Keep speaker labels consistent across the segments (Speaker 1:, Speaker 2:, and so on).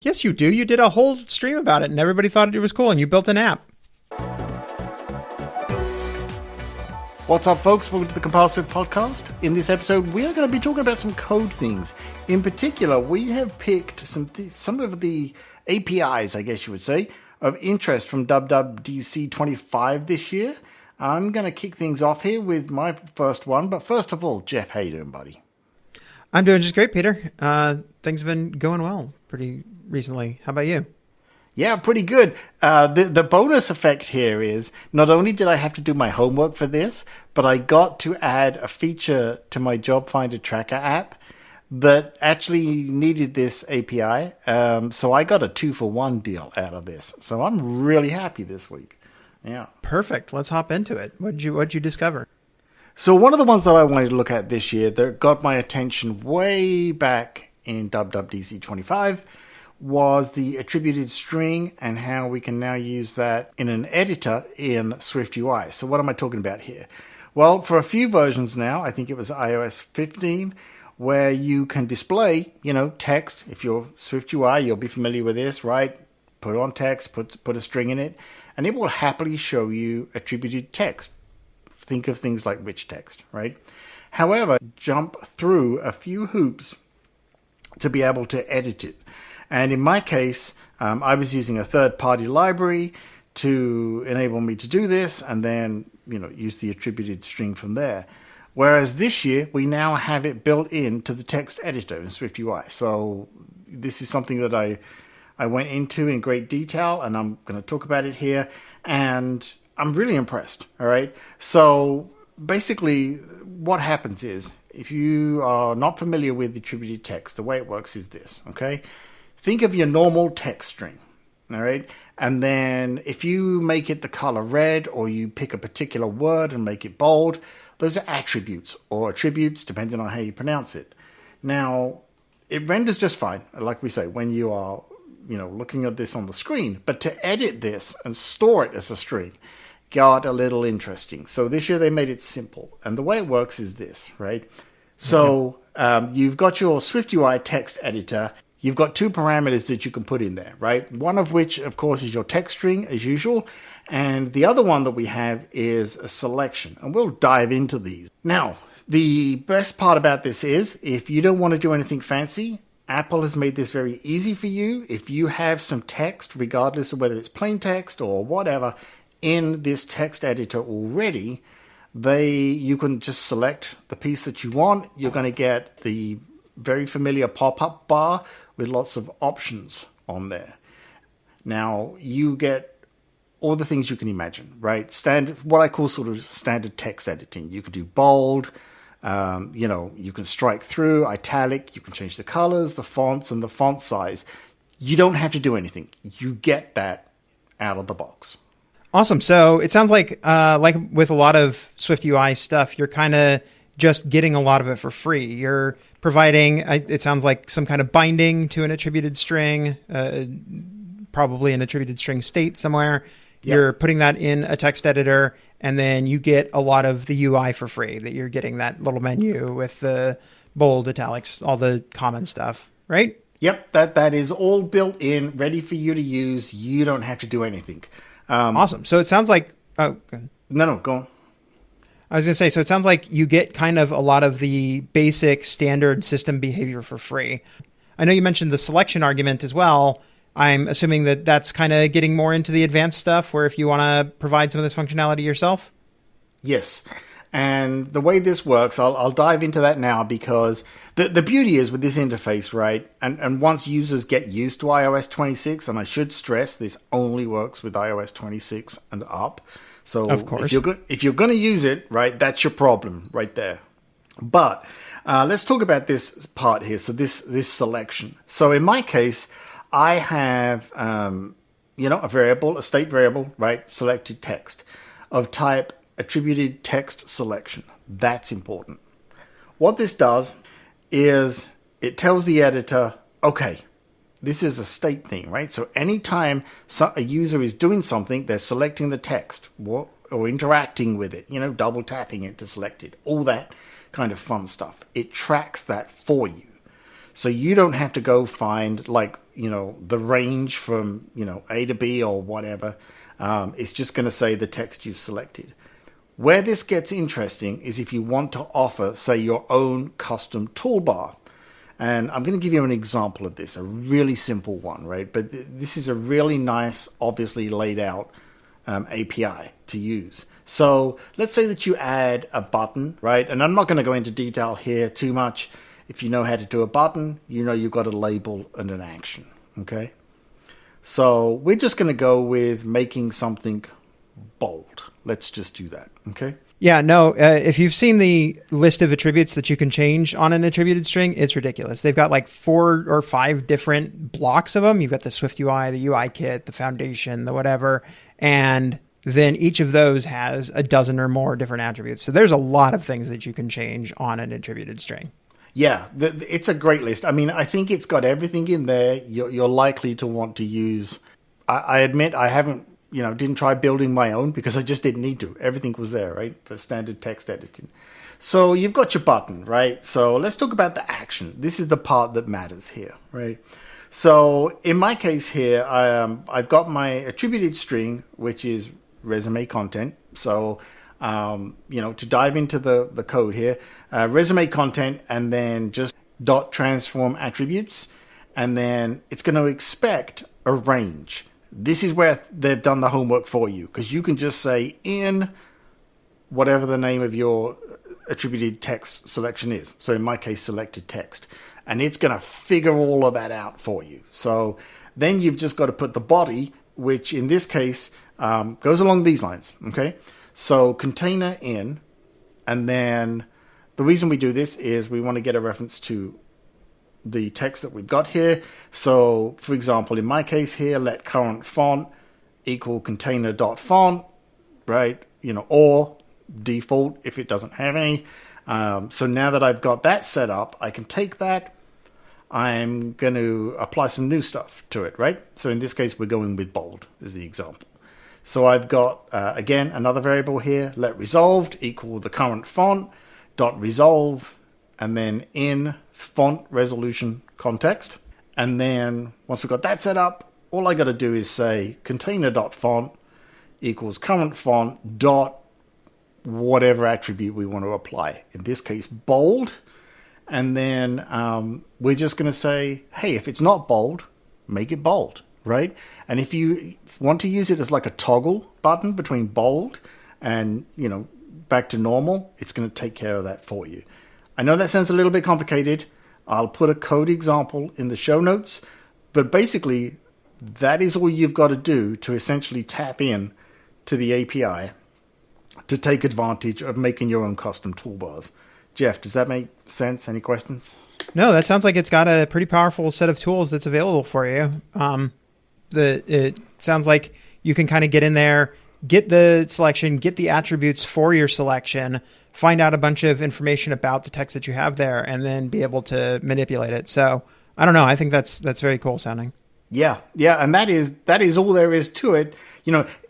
Speaker 1: Yes, you do. You did a whole stream about it, and everybody thought it was cool, and you built an app.
Speaker 2: What's up, folks? Welcome to the Compile Swift podcast. In this episode, we are going to be talking about some code things. In particular, we have picked some of the APIs, I guess you would say, of interest from WWDC25 this year. I'm going to kick things off here with my first one. But first of all, Geoff, how you doing, buddy?
Speaker 1: I'm doing just great, Peter. Things have been going well pretty recently. How about you?
Speaker 2: Yeah, pretty good. The bonus effect here is not only did I have to do my homework for this, but I got to add a feature to my Job Finder Tracker app that actually needed this API. So I got a 2-for-1 deal out of this. So I'm really happy this week. Yeah.
Speaker 1: Perfect. Let's hop into it. What'd you discover?
Speaker 2: So one of the ones that I wanted to look at this year that got my attention way back in WWDC25 was the attributed string and how we can now use that in an editor in SwiftUI. So what am I talking about here? Well, for a few versions now, I think it was iOS 15, where you can display, text. If you're SwiftUI, you'll be familiar with this, right? Put on text, put a string in it, and it will happily show you attributed text. Think of things like rich text, right? However, jump through a few hoops to be able to edit it. And in my case, I was using a third-party library to enable me to do this and then, use the attributed string from there. Whereas this year, we now have it built into the text editor in SwiftUI. So this is something that I went into in great detail, and I'm going to talk about it here. And I'm really impressed, all right? So basically, what happens is, if you are not familiar with attributed text, the way it works is this, okay? Think of your normal text string, all right? And then if you make it the color red or you pick a particular word and make it bold, those are attributes or attributes, depending on how you pronounce it. Now, it renders just fine, like we say, when you are looking at this on the screen. But to edit this and store it as a string got a little interesting. So this year they made it simple. And the way it works is this, right? So you've got your SwiftUI text editor. You've got two parameters that you can put in there, right? One of which, of course, is your text string, as usual. And the other one that we have is a selection. And we'll dive into these. Now, the best part about this is, if you don't want to do anything fancy, Apple has made this very easy for you. If you have some text, regardless of whether it's plain text or whatever, in this text editor already, you can just select the piece that you want. You're going to get the very familiar pop-up bar with lots of options on there. Now, you get all the things you can imagine, right? What I call sort of standard text editing. You can do bold, you can strike through, italic, you can change the colors, the fonts, and the font size. You don't have to do anything. You get that out of the box.
Speaker 1: Awesome. So it sounds like with a lot of SwiftUI stuff, you're kind of just getting a lot of it for free. You're providing, it sounds like, some kind of binding to an attributed string, probably an attributed string state somewhere. Yep. You're putting that in a text editor, and then you get a lot of the UI for free, that you're getting that little menu with the bold, italics, all the common stuff, right?
Speaker 2: Yep, that is all built in, ready for you to use. You don't have to do anything.
Speaker 1: Awesome. So it sounds like... Oh, go ahead.
Speaker 2: No, go on.
Speaker 1: I was going to say, so it sounds like you get kind of a lot of the basic standard system behavior for free. I know you mentioned the selection argument as well. I'm assuming that that's kind of getting more into the advanced stuff, where if you want to provide some of this functionality yourself?
Speaker 2: Yes. And the way this works, I'll dive into that now, because the beauty is with this interface, right? And once users get used to iOS 26, and I should stress this only works with iOS 26 and up. So
Speaker 1: of course,
Speaker 2: if you're going to use it, right, that's your problem right there. But let's talk about this part here. So this selection. So in my case, I have a state variable, right, selected text of type attributed text selection. That's important. What this does is it tells the editor, okay, this is a state thing, right? So anytime a user is doing something, they're selecting the text or interacting with it, double tapping it to select it, all that kind of fun stuff. It tracks that for you. So you don't have to go find the range from, A to B or whatever. It's just going to say the text you've selected. Where this gets interesting is if you want to offer, say, your own custom toolbar. And I'm going to give you an example of this, a really simple one, right? But this is a really nice, obviously laid out API to use. So let's say that you add a button, right? And I'm not going to go into detail here too much. If you know how to do a button, you've got a label and an action, okay? So we're just going to go with making something bold. Let's just do that, okay?
Speaker 1: Yeah, no, if you've seen the list of attributes that you can change on an attributed string, it's ridiculous. They've got like 4 or 5 different blocks of them. You've got the SwiftUI, the UI kit, the foundation, the whatever, and then each of those has a dozen or more different attributes. So there's a lot of things that you can change on an attributed string.
Speaker 2: Yeah, it's a great list. I mean, I think it's got everything in there you're likely to want to use. I admit I haven't, didn't try building my own because I just didn't need to. Everything was there, right, for standard text editing. So you've got your button, right? So let's talk about the action. This is the part that matters here, right? So in my case here, I've got my attributed string, which is resume content. So, to dive into the code here, resume content, and then just .transform attributes, and then it's going to expect a range. This is where they've done the homework for you, because you can just say in whatever the name of your attributed text selection is. So in my case, selected text, and it's going to figure all of that out for you. So then you've just got to put the body, which in this case goes along these lines. Okay, so container in, and then the reason we do this is we want to get a reference to the text that we've got here. So for example, in my case here, let current font equal container.font, right? Or default if it doesn't have any. So now that I've got that set up, I can take that. I'm going to apply some new stuff to it, right? So in this case, we're going with bold as the example. So I've got, again, another variable here, let resolved equal the current font dot resolve, and then in fontResolutionContext. And then once we've got that set up, all I got to do is say container.font equals current font dot whatever attribute we want to apply. In this case, bold. And then we're just going to say, hey, if it's not bold, make it bold, right? And if you want to use it as like a toggle button between bold and, back to normal, it's going to take care of that for you. I know that sounds a little bit complicated. I'll put a code example in the show notes, but basically that is all you've got to do to essentially tap in to the API to take advantage of making your own custom toolbars. Geoff, does that make sense? Any questions?
Speaker 1: No, that sounds like it's got a pretty powerful set of tools that's available for you. It sounds like you can kind of get in there, get the selection, get the attributes for your selection, find out a bunch of information about the text that you have there, and then be able to manipulate it. So I don't know. I think that's very cool sounding.
Speaker 2: Yeah, and that is all there is to it.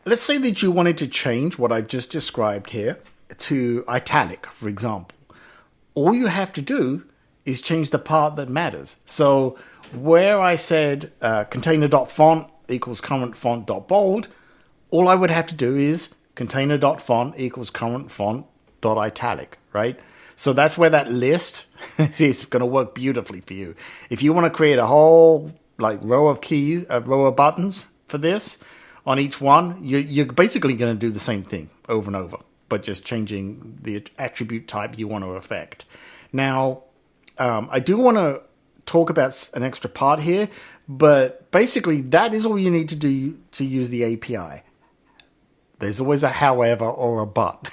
Speaker 2: Let's say that you wanted to change what I've just described here to italic, for example. All you have to do is change the part that matters. So where I said container.font equals currentFont.bold, all I would have to do is container.font equals currentFont.italic, right? So that's where that list is going to work beautifully for you. If you want to create a whole row of keys, a row of buttons for this on each one, you're basically going to do the same thing over and over, but just changing the attribute type you want to affect. Now, I do want to talk about an extra part here, but basically that is all you need to do to use the API. There's always a however or a but.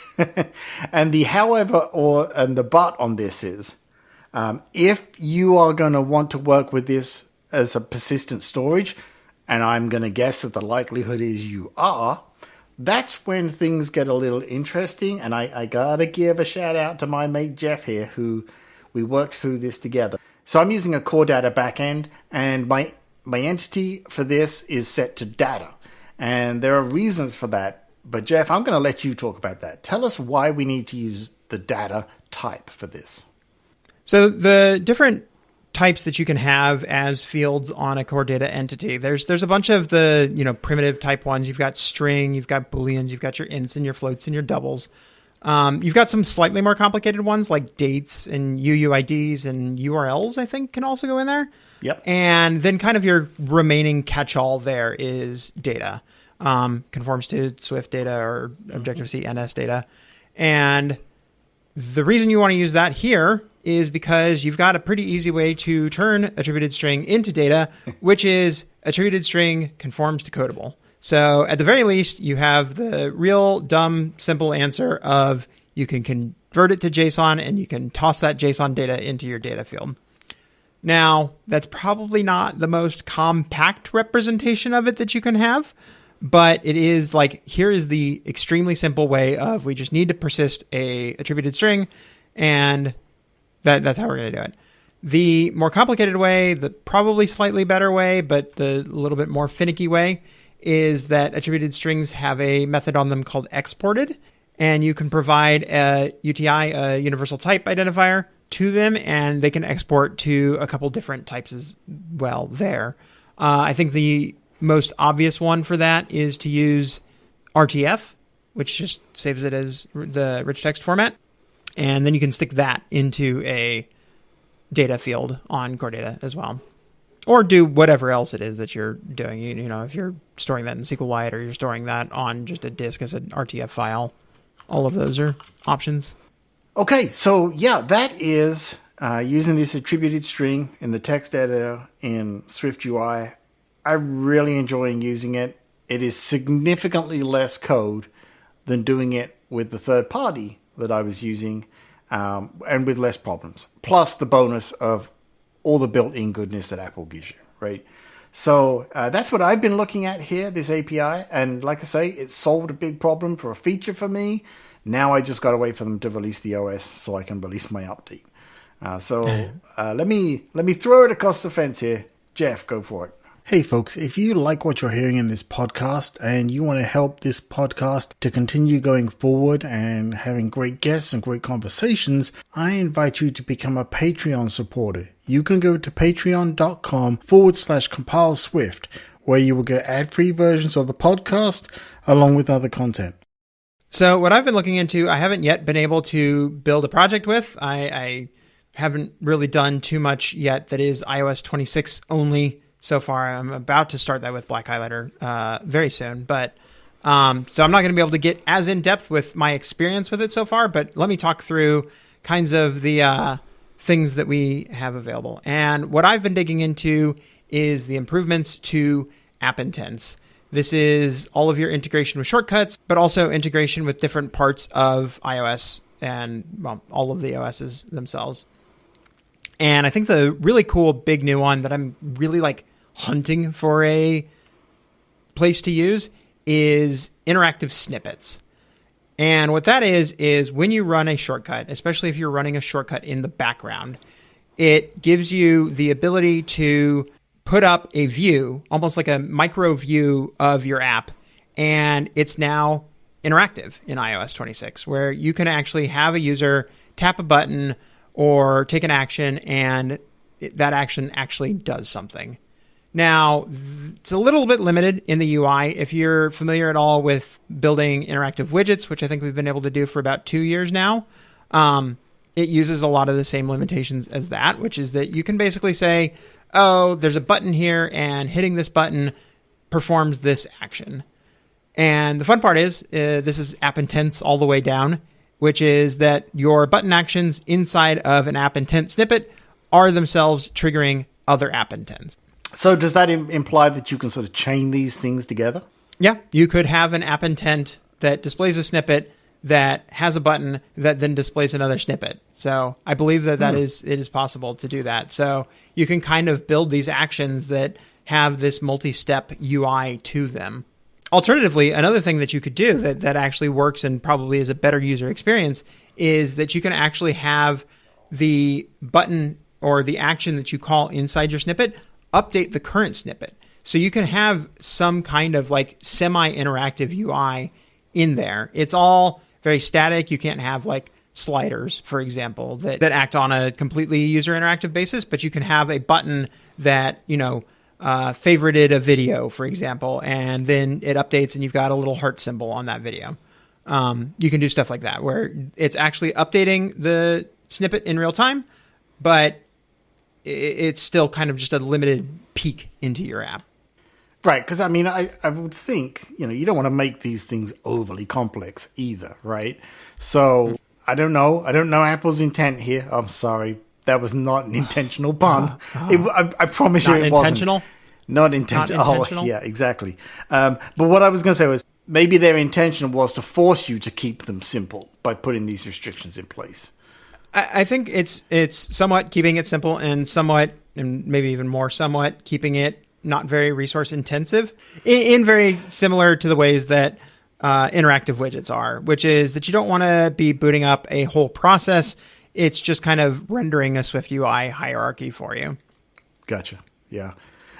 Speaker 2: And the however and the but on this is, if you are going to want to work with this as a persistent storage, and I'm going to guess that the likelihood is you are, that's when things get a little interesting. And I got to give a shout out to my mate Geoff here, who we worked through this together. So I'm using a core data backend, and my entity for this is set to data. And there are reasons for that. But Geoff, I'm going to let you talk about that. Tell us why we need to use the data type for this.
Speaker 1: So the different types that you can have as fields on a core data entity. There's a bunch of the primitive type ones. You've got string, you've got booleans, you've got your ints and your floats and your doubles. You've got some slightly more complicated ones like dates and UUIDs and URLs, I think, can also go in there.
Speaker 2: Yep.
Speaker 1: And then kind of your remaining catch-all there is data. Conforms to Swift data or Objective-C NS data. And the reason you want to use that here is because you've got a pretty easy way to turn attributed string into data, which is attributed string conforms to codable. So at the very least, you have the real dumb, simple answer of you can convert it to JSON and you can toss that JSON data into your data field. Now, that's probably not the most compact representation of it that you can have, but it is like, here is the extremely simple way of we just need to persist a attributed string, and that's how we're going to do it. The more complicated way, the probably slightly better way, but the little bit more finicky way is that attributed strings have a method on them called exported, and you can provide a UTI, a universal type identifier, to them, and they can export to a couple different types as well there. I think the most obvious one for that is to use RTF, which just saves it as the rich text format. And then you can stick that into a data field on core data as well. Or do whatever else it is that you're doing. If you're storing that in SQLite or you're storing that on just a disk as an RTF file, all of those are options.
Speaker 2: Okay, so yeah, that is using this attributed string in the text editor in SwiftUI. I'm really enjoying using it. It is significantly less code than doing it with the third party that I was using, and with less problems. Plus the bonus of all the built-in goodness that Apple gives you, right? So that's what I've been looking at here, this API. And like I say, it solved a big problem for a feature for me. Now I just got to wait for them to release the OS so I can release my update. Let me throw it across the fence here. Geoff, go for it. Hey folks, if you like what you're hearing in this podcast and you want to help this podcast to continue going forward and having great guests and great conversations, I invite you to become a Patreon supporter. You can go to patreon.com/compileswift, where you will get ad-free versions of the podcast along with other content.
Speaker 1: So what I've been looking into, I haven't yet been able to build a project with. I haven't really done too much yet that is iOS 26 only so far. I'm about to start that with Black Highlighter very soon. But so I'm not going to be able to get as in-depth with my experience with it so far. But let me talk through kinds of the things that we have available. And what I've been digging into is the improvements to app intents. This is all of your integration with shortcuts, but also integration with different parts of iOS and, well, all of the OSs themselves. And I think the really cool big new one that I'm really like hunting for a place to use is interactive snippets. And what that is when you run a shortcut, especially if you're running a shortcut in the background, it gives you the ability to put up a view, almost like a micro view of your app, and it's now interactive in iOS 26, where you can actually have a user tap a button or take an action, and that action actually does something. Now, it's a little bit limited in the UI. If you're familiar at all with building interactive widgets, which I think we've been able to do for about 2 years now, it uses a lot of the same limitations as that, which is that you can basically say, oh, there's a button here, and hitting this button performs this action. And the fun part is, this is app intents all the way down, which is that your button actions inside of an app intent snippet are themselves triggering other app intents.
Speaker 2: So does that imply that you can sort of chain these things together?
Speaker 1: Yeah, you could have an app intent that displays a snippet that has a button that then displays another snippet. So I believe that it is possible to do that. So you can kind of build these actions that have this multi-step UI to them. Alternatively, another thing that you could do that actually works and probably is a better user experience is that you can actually have the button or the action that you call inside your snippet update the current snippet. So you can have some kind of like semi-interactive UI in there. It's all very static. You can't have like sliders, for example, that act on a completely user interactive basis, but you can have a button that, favorited a video, for example, and then it updates and you've got a little heart symbol on that video. You can do stuff like that where it's actually updating the snippet in real time, but it's still kind of just a limited peek into your app.
Speaker 2: Right, because I mean, I would think, you don't want to make these things overly complex either, right? So I don't know Apple's intent here. I'm sorry. That was not an intentional pun. I promise you it
Speaker 1: intentional?
Speaker 2: wasn't. Not intentional.
Speaker 1: Not intentional?
Speaker 2: Oh, yeah, exactly. But what I was going to say was maybe their intention was to force you to keep them simple by putting these restrictions in place.
Speaker 1: I think it's somewhat keeping it simple and somewhat, and maybe even more somewhat, keeping it not very resource intensive in very similar to the ways that interactive widgets are, which is that you don't want to be booting up a whole process. It's just kind of rendering a SwiftUI hierarchy for you.
Speaker 2: Gotcha. Yeah.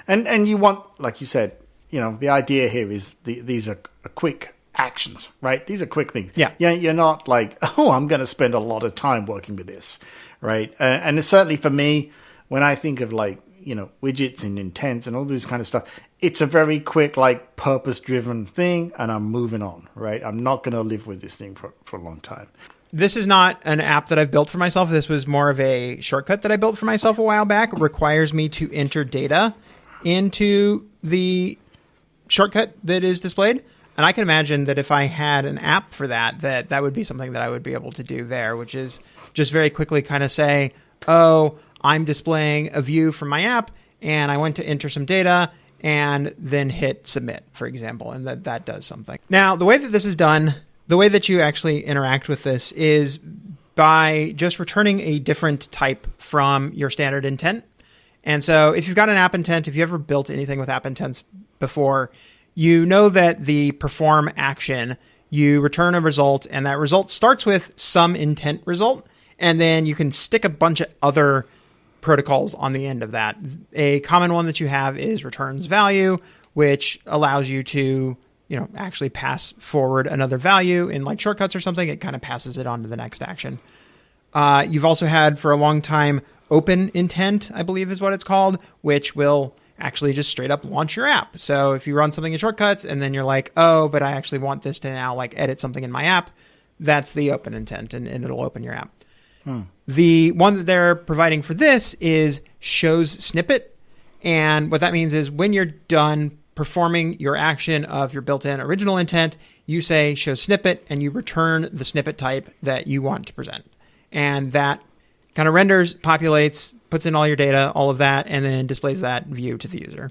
Speaker 2: And you want, like you said, the idea here is these are quick actions, right? These are quick things.
Speaker 1: Yeah.
Speaker 2: You're not like, I'm going to spend a lot of time working with this, right? And certainly for me, when I think of widgets and intents and all this kind of stuff, it's a very quick, purpose-driven thing, and I'm moving on, right? I'm not going to live with this thing for a long time.
Speaker 1: This is not an app that I've built for myself. This was more of a shortcut that I built for myself a while back. It requires me to enter data into the shortcut that is displayed. And I can imagine that if I had an app for that would be something that I would be able to do there, which is just very quickly kind of say, I'm displaying a view from my app and I want to enter some data and then hit submit, for example, and that does something. Now, the way that this is done, the way that you actually interact with this is by just returning a different type from your standard intent. And so if you've got an app intent, if you ever built anything with app intents before, you know that the perform action, you return a result, and that result starts with some intent result, and then you can stick a bunch of other protocols on the end of that. A common one that you have is returns value, which allows you to actually pass forward another value in like shortcuts or something. It kind of passes it on to the next action. You've also had for a long time open intent, I believe is what it's called, which will actually just straight up launch your app. So if you run something in shortcuts and then you're like, but I actually want this to now edit something in my app, that's the open intent and it'll open your app. The one that they're providing for this is shows snippet. And what that means is when you're done performing your action of your built-in original intent, you say show snippet and you return the snippet type that you want to present. And that kind of renders, populates, puts in all your data, all of that, and then displays that view to the user.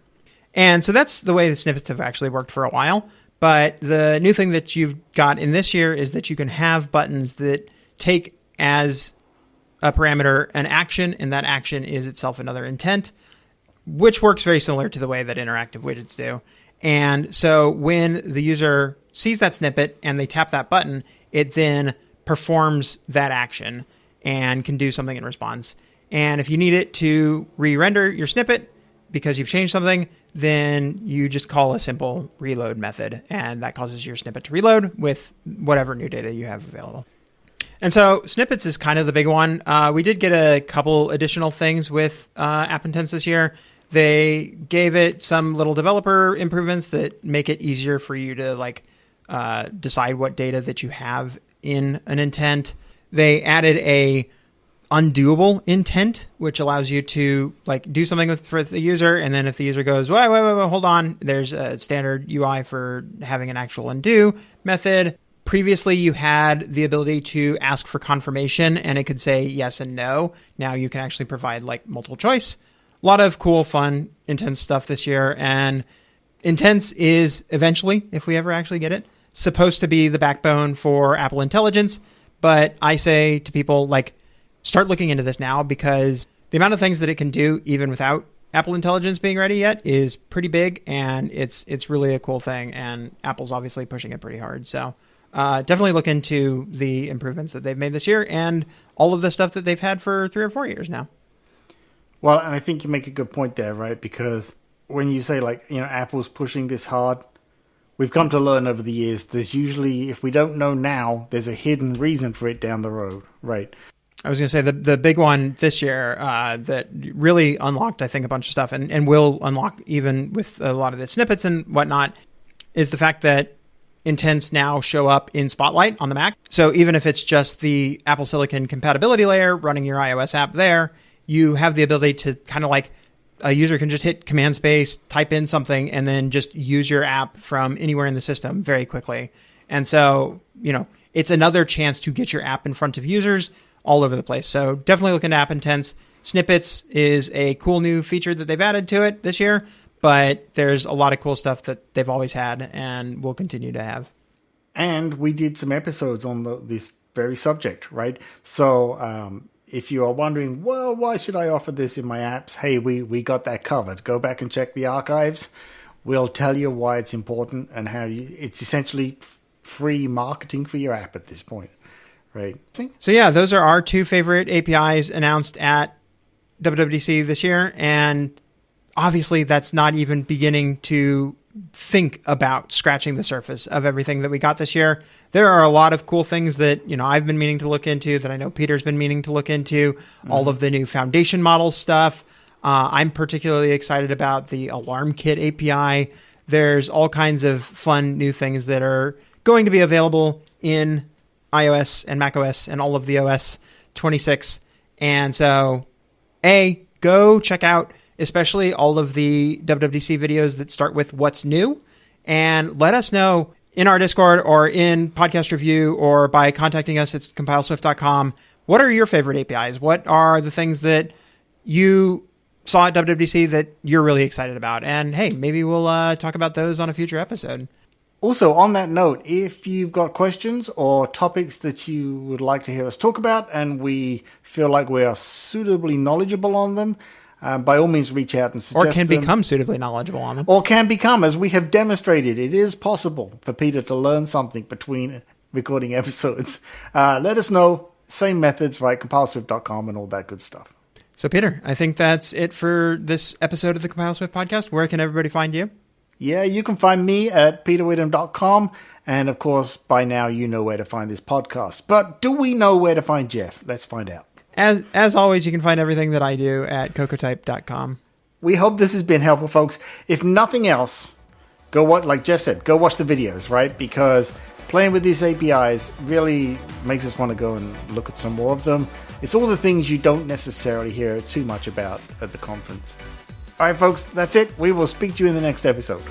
Speaker 1: And so that's the way the snippets have actually worked for a while. But the new thing that you've got in this year is that you can have buttons that take as a parameter an action, and that action is itself another intent, which works very similar to the way that interactive widgets do. And so when the user sees that snippet and they tap that button, it then performs that action and can do something in response. And if you need it to re-render your snippet because you've changed something, then you just call a simple reload method, and that causes your snippet to reload with whatever new data you have available. And so snippets is kind of the big one. We did get a couple additional things with app intents this year. They gave it some little developer improvements that make it easier for you to decide what data that you have in an intent. They added a undoable intent, which allows you to do something for the user, and then if the user goes, wait, hold on, there's a standard UI for having an actual undo method. Previously, you had the ability to ask for confirmation, and it could say yes and no. Now you can actually provide multiple choice. A lot of cool, fun, intense stuff this year, and intents is eventually, if we ever actually get it, supposed to be the backbone for Apple Intelligence. But I say to people, start looking into this now, because the amount of things that it can do, even without Apple Intelligence being ready yet, is pretty big, and it's really a cool thing. And Apple's obviously pushing it pretty hard. So definitely look into the improvements that they've made this year and all of the stuff that they've had for 3 or 4 years now.
Speaker 2: Well, and I think you make a good point there, right? Because when you say Apple's pushing this hard, we've come to learn over the years, there's usually, if we don't know now, there's a hidden reason for it down the road, right?
Speaker 1: I was going to say the big one this year that really unlocked, I think, a bunch of stuff and will unlock even with a lot of the snippets and whatnot is the fact that intents now show up in Spotlight on the Mac. So even if it's just the Apple Silicon compatibility layer running your iOS app there, you have the ability to kind of like a user can just hit command space, type in something, and then just use your app from anywhere in the system very quickly. And so, it's another chance to get your app in front of users all over the place. So definitely look into app intents. Snippets is a cool new feature that they've added to it this year, but there's a lot of cool stuff that they've always had and will continue to have.
Speaker 2: And we did some episodes on this very subject, right? So if you are wondering, well, why should I offer this in my apps? Hey, we got that covered. Go back and check the archives. We'll tell you why it's important and how it's essentially free marketing for your app at this point. Right.
Speaker 1: So yeah, those are our two favorite APIs announced at WWDC this year. And obviously that's not even beginning to think about scratching the surface of everything that we got this year. There are a lot of cool things that, I've been meaning to look into, that I know Peter's been meaning to look into, all of the new foundation model stuff. I'm particularly excited about the Alarm Kit API. There's all kinds of fun new things that are going to be available in iOS and macOS and all of the OS 26. And so, go check out especially all of the WWDC videos that start with what's new, and let us know in our Discord or in podcast review or by contacting us at compileswift.com. What are your favorite APIs? What are the things that you saw at WWDC that you're really excited about? And hey, maybe we'll talk about those on a future episode.
Speaker 2: Also, on that note, if you've got questions or topics that you would like to hear us talk about and we feel like we are suitably knowledgeable on them, by all means reach out and suggest
Speaker 1: them. Or can
Speaker 2: them.
Speaker 1: Become suitably knowledgeable on them.
Speaker 2: Or can become, as we have demonstrated. It is possible for Peter to learn something between recording episodes. Let us know. Same methods, right? compileswift.com and all that good stuff.
Speaker 1: So, Peter, I think that's it for this episode of the Compile Swift podcast. Where can everybody find you?
Speaker 2: Yeah, you can find me at peterwhittam.com. And, of course, by now you know where to find this podcast. But do we know where to find Geoff? Let's find out.
Speaker 1: As always, you can find everything that I do at cocotype.com.
Speaker 2: We hope this has been helpful, folks. If nothing else, go watch, like Geoff said, go watch the videos, right? Because playing with these APIs really makes us want to go and look at some more of them. It's all the things you don't necessarily hear too much about at the conference. All right, folks, that's it. We will speak to you in the next episode.